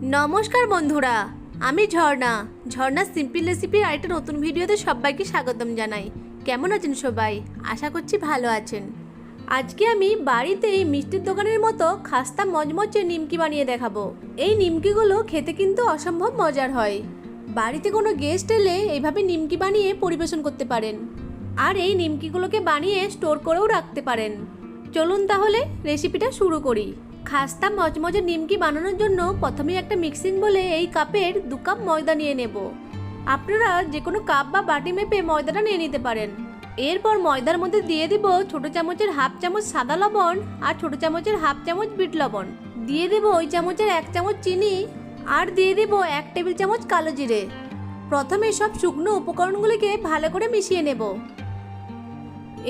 नमस्कार बंधुरा आमी झर्णा झर्णा सिम्पल रेसिपिर आरेकटा नतून भिडियोते सबाइके स्वागतम जानाई। केमन आछेन सबाई? आशा करछि भालो आछेन। आजके आमी बाड़ीते मिष्टिर दोकानेर मतो खास्ता मजमजे निमकी बानिये देखाबो। एई निमकिगुलो खेते किन्तु असम्भव मजार हय। बाड़ीते कोनो गेस्ट एले एइभाবে निमकी बानिये परिवेशन करते पारेन और एई निमकिगुलोके बानिये स्टोर करेও राखते पारेन। चलुन ताहले रेसिपिटा शुरू करी। खास्ता मजमजे निमकी बानानोर जोन्नो प्रथमेই একটা মিক্সিং বলে এই কাপের 2 কাপ ময়দা নিয়ে নেব। আপনারা যে কোনো কাপ বা বাটি মেপে ময়দাটা নিয়ে নিতে পারেন। এরপর ময়দার মধ্যে দিয়ে দিব ছোট চামচের হাফ চামচ সাদা লবণ আর ছোট চামচের হাফ চামচ বিট লবণ। দিয়ে দেব ওই চামচের 1 চামচ চিনি আর দিয়ে দেব 1 টেবিল চামচ কালো জিরে। প্রথমে সব শুকনো উপকরণগুলোকে ভালো করে মিশিয়ে নেব।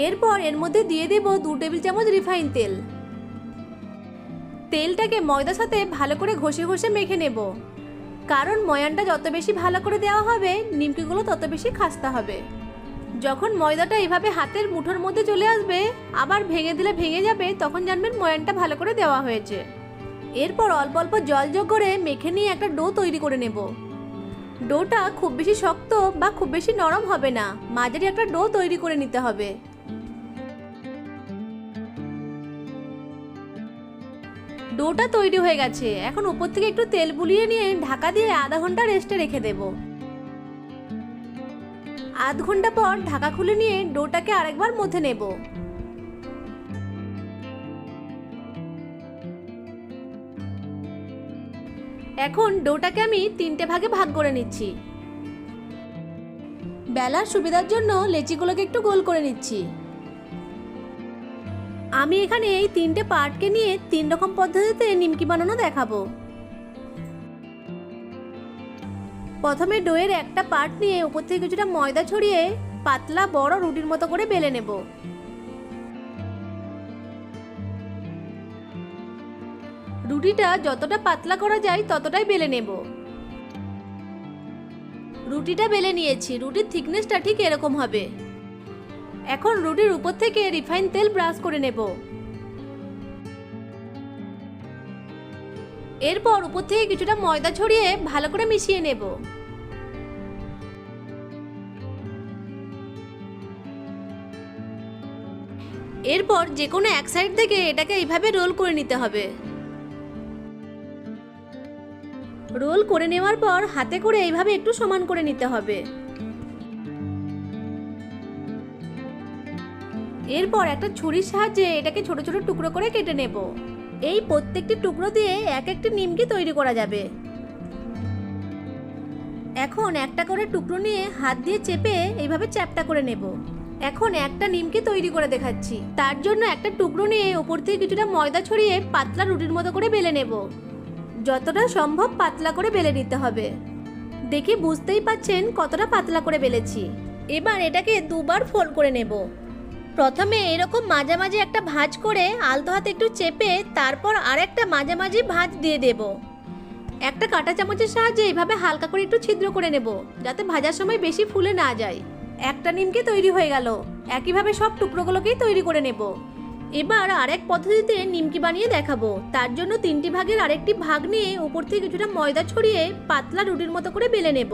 এরপর এর মধ্যে দিয়ে দেব 2 টেবিল চামচ রিফাইন তেল। তেলটাকে ময়দার সাথে ভালো করে ঘষে ঘষে মেখে নেব, কারণ ময়ানটা যত বেশি ভালো করে দেওয়া হবে নিমকিগুলো তত বেশি খাস্তা হবে। যখন ময়দাটা এইভাবে হাতের মুঠোর মধ্যে চলে আসবে, আবার ভেঙে দিলে ভেঙে যাবে, তখন জানবেন ময়ানটা ভালো করে দেওয়া হয়েছে। এরপর অল্প অল্প জল যোগ করে মেখে নিয়ে একটা ডো তৈরি করে নেব। ডোটা খুব বেশি শক্ত বা খুব বেশি নরম হবে না, মাঝারি একটা ডো তৈরি করে নিতে হবে। ডোটা তৈরি হয়ে গেছে। এখন উপর থেকে একটু তেল বুলিয়ে নিয়ে ঢাকা দিয়ে আধা ঘন্টা রেস্টে রেখে দেব। আধ ঘন্টা পর ঢাকা খুলে নিয়ে ডোটাকে আরেকবার মথে নেব। এখন ডোটাকে আমি 3টে ভাগে ভাগ করে নিচ্ছি। বেলার সুবিধার জন্য লেচিগুলোকে একটু গোল করে নিচ্ছি। আমি এখানে এই 3টে পার্টকে নিয়ে 3 রকম পদ্ধতিতে নিমকি বানানো দেখাবো। প্রথমে ডোয়ের একটা পার্ট নিয়ে উপর থেকে কিছুটা ময়দা ছড়িয়ে পাতলা বড় রুটির মতো করে বেলে নেব। রুটিটা যতটা পাতলা করা যায় ততটাই বেলে নেব। রুটিটা বেলে নিয়েছি। রুটির থিকনেসটা ঠিক এরকম হবে। এখন রুটির উপর থেকে রিফাইন তেল ব্রাশ করে নেব। এরপর উপর থেকে কিছুটা ময়দা ছড়িয়ে ভালো করে মিশিয়ে নেব। এরপর যে কোনো এক সাইড থেকে এটাকে এইভাবে রোল করে নিতে হবে। রোল করে নেওয়ার পর হাতে করে এইভাবে একটু সমান করে নিতে হবে। এরপর একটা ছুরির সাহায্যে এটাকে ছোট ছোট টুকরো করে কেটে নেব। এই প্রত্যেকটি টুকরো দিয়ে এক একটি নিমকি তৈরি করা যাবে। এখন একটা করে টুকরো নিয়ে হাত দিয়ে চেপে এইভাবে চ্যাপটা করে নেব। এখন একটা নিমকি তৈরি করে দেখাচ্ছি। তার জন্য একটা টুকরো নিয়ে উপর থেকে কিছুটা ময়দা ছড়িয়ে পাতলা রুটির মতো করে বেলে নেব। যতটা সম্ভব পাতলা করে বেলে নিতে হবে। দেখে বুঝতেই পাচ্ছেন কতটা পাতলা করে বেলেছি। এবার এটাকে দুবার ফোল্ড করে নেব। প্রথমে এরকম মাঝামাঝি একটা ভাঁজ করে আলতো হাতে একটু চেপে তারপর আরেকটা মাঝামাঝি ভাঁজ দিয়ে দেব। একটা কাঁটা চামচের সাহায্যে এইভাবে হালকা করে একটু ছিদ্র করে নেব, যাতে ভাজার সময় বেশি ফুলে না যায়। একটা নিমকি তৈরি হয়ে গেল। একইভাবে সব টুকরোগুলোকেই তৈরি করে নেব। এবার আরেক পদ্ধতিতে নিমকি বানিয়ে দেখাবো। তার জন্য 3টি ভাগের আরেকটি ভাগ নিয়ে উপর থেকে কিছুটা ময়দা ছড়িয়ে পাতলা রুটির মতো করে বেলে নেব।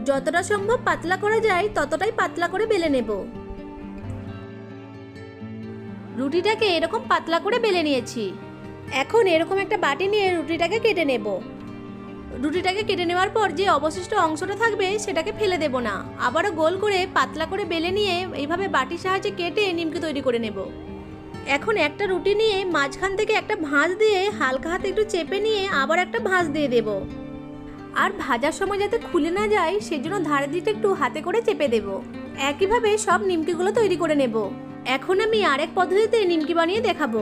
যতটা সম্ভব পাতলা করা যায় ততটাই পাতলা করে বেলে নেব। রুটিটাকে এরকম পাতলা করে বেলে নিয়েছি। এখন এরকম একটা বাটি নিয়ে রুটিটাকে কেটে নেব। রুটিটাকে কেটে নেওয়ার পর যে অবশিষ্ট অংশটা থাকবে সেটাকে ফেলে দেব না, আবারও গোল করে পাতলা করে বেলে নিয়ে এইভাবে বাটির সাহায্যে কেটে নিমকি তৈরি করে নেব। এখন একটা রুটি নিয়ে মাঝখান থেকে একটা ভাঁজ দিয়ে হালকা হাতে একটু চেপে নিয়ে আবার একটা ভাঁজ দিয়ে দেব। আর ভাজার সময় যাতে খুলে না যায় সেজন্য ধারের দিকটা একটু হাতে করে চেপে দেব। একইভাবে সব নিমকিগুলো তৈরি করে নেব। এখন আমি আরেক পদ্ধতিতে নিমকি বানিয়ে দেখাবো।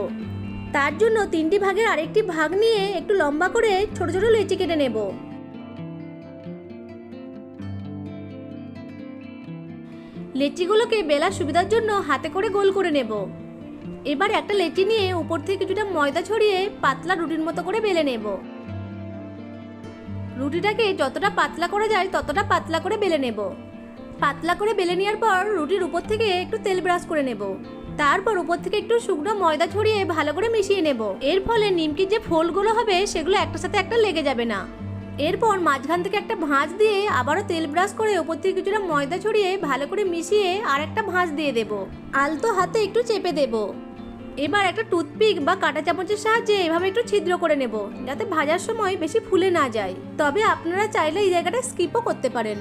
তার জন্য 3টি ভাগের আরেকটি ভাগ নিয়ে একটু লম্বা করে ছোট ছোট লেচি কেটে নেব। লেচিগুলোকে বেলার সুবিধার জন্য হাতে করে গোল করে নেব। এবার একটা লেচি নিয়ে উপর থেকে কিছুটা ময়দা ছড়িয়ে পাতলা রুটির মতো করে বেলে নেব। রুটিটাকে যতটা পাতলা করা যায় ততটা পাতলা করে বেলে নেব। পাতলা করে বেলে নেওয়ার পর রুটির উপর থেকে একটু তেল ব্রাশ করে নেব। তারপর উপর থেকে একটু শুকনো ময়দা ছড়িয়ে ভালো করে মিশিয়ে নেব। এর ফলে নিমকির যে ফোলগুলো হবে সেগুলো একটার সাথে একটা লেগে যাবে না। এরপর মাঝখান থেকে একটা ভাঁজ দিয়ে আবারও তেল ব্রাশ করে উপর থেকে কিছুটা ময়দা ছড়িয়ে ভালো করে মিশিয়ে আর একটা ভাঁজ দিয়ে দেব। আলতো হাতে একটু চেপে দেব। এবার একটা টুথপিক বা কাঁটা চামচের সাহায্যে এভাবে একটু ছিদ্র করে নেব, যাতে ভাজার সময় বেশি ফুলে না যায়। তবে আপনারা চাইলে এই জায়গাটা স্কিপও করতে পারেন।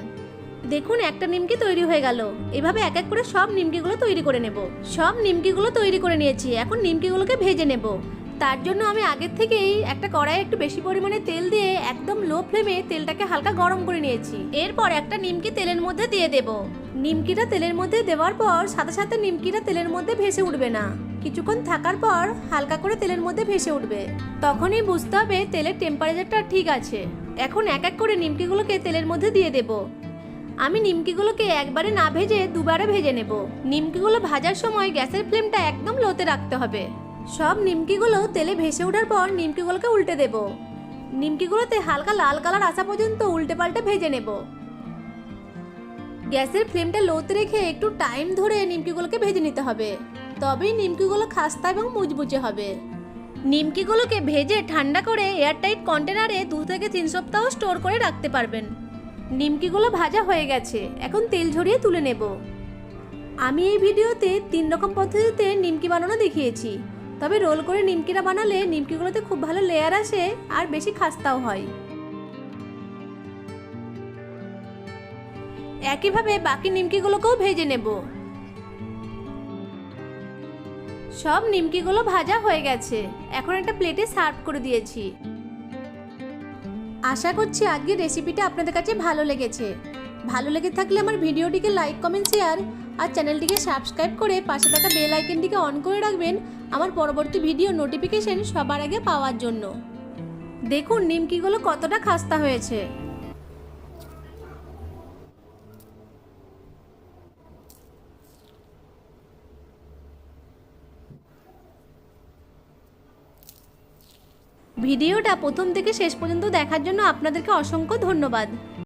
দেখুন একটা নিমকি তৈরি হয়ে গেল। এভাবে এক এক করে সব নিমকিগুলো তৈরি করে নেব। সব নিমকিগুলো তৈরি করে নিয়েছি, এখন নিমকিগুলোকে ভেজে নেব। তার জন্য আমি আগের থেকেই একটা কড়াইয়ে একটু বেশি পরিমাণে তেল দিয়ে একদম লো ফ্লেমে তেলটাকে হালকা গরম করে নিয়েছি। এরপর একটা নিমকি তেলের মধ্যে দিয়ে দেব। নিমকিটা তেলের মধ্যে দেওয়ার পর সাথে সাথে নিমকিটা তেলের মধ্যে ভেসে উঠবে না, কিছুক্ষণ থাকার পর হালকা করে তেলের মধ্যে ভেসে উঠবে। তখনই বুঝতে হবে তেলের টেম্পারেচারটা ঠিক আছে। এখন এক এক করে নিমকিগুলোকে তেলের মধ্যে দিয়ে দেব। আমি নিমকিগুলোকে একবারে না ভেজে দুবারে ভেজে নেব। নিমকিগুলো ভাজার সময় গ্যাসের ফ্লেমটা একদম লোতে রাখতে হবে। সব নিমকিগুলো তেলে ভেসে ওঠার পর নিমকিগুলোকে উল্টে দেব। নিমকিগুলোতে হালকা লাল কালার আসা পর্যন্ত উল্টে পাল্টে ভেজে নেব। গ্যাসের ফ্লেমটা লোতে রেখে একটু টাইম ধরে নিমকিগুলোকে ভেজে নিতে হবে, তবেই নিমকিগুলো খাস্তা এবং মুচমুচে হবে। নিমকিগুলোকে ভেজে ঠান্ডা করে এয়ারটাইট কন্টেনারে 2 থেকে 3 সপ্তাহ স্টোর করে রাখতে পারবেন। নিমকিগুলো ভাজা হয়ে গেছে, এখন তেল ঝরিয়ে তুলে নেব। আমি এই ভিডিওতে 3 রকম পদ্ধতিতে নিমকি বানানো দেখিয়েছি, তবে রোল করে নিমকিটা বানালে নিমকিগুলোতে খুব ভালো লেয়ার আসে আর বেশি খাস্তাও হয়। একইভাবে বাকি নিমকিগুলোকেও ভেজে নেব। সব নিমকিগুলো ভাজা হয়ে গেছে, এখন একটা প্লেটে সার্ভ করে দিয়েছি। আশা করছি আজকের রেসিপিটা আপনাদের কাছে ভালো লেগেছে। ভালো লেগে থাকলে আমার ভিডিওটিকে লাইক, কমেন্ট, শেয়ার আর চ্যানেলটিকে সাবস্ক্রাইব করে পাশে থাকা বেল আইকনটিকে অন করে রাখবেন আমার পরবর্তী ভিডিও নোটিফিকেশন সবার আগে পাওয়ার জন্য। দেখুন নিমকিগুলো কতটা খাস্তা হয়েছে। ভিডিওটা প্রথম থেকে শেষ পর্যন্ত দেখার জন্য আপনাদেরকে অসংখ্য ধন্যবাদ।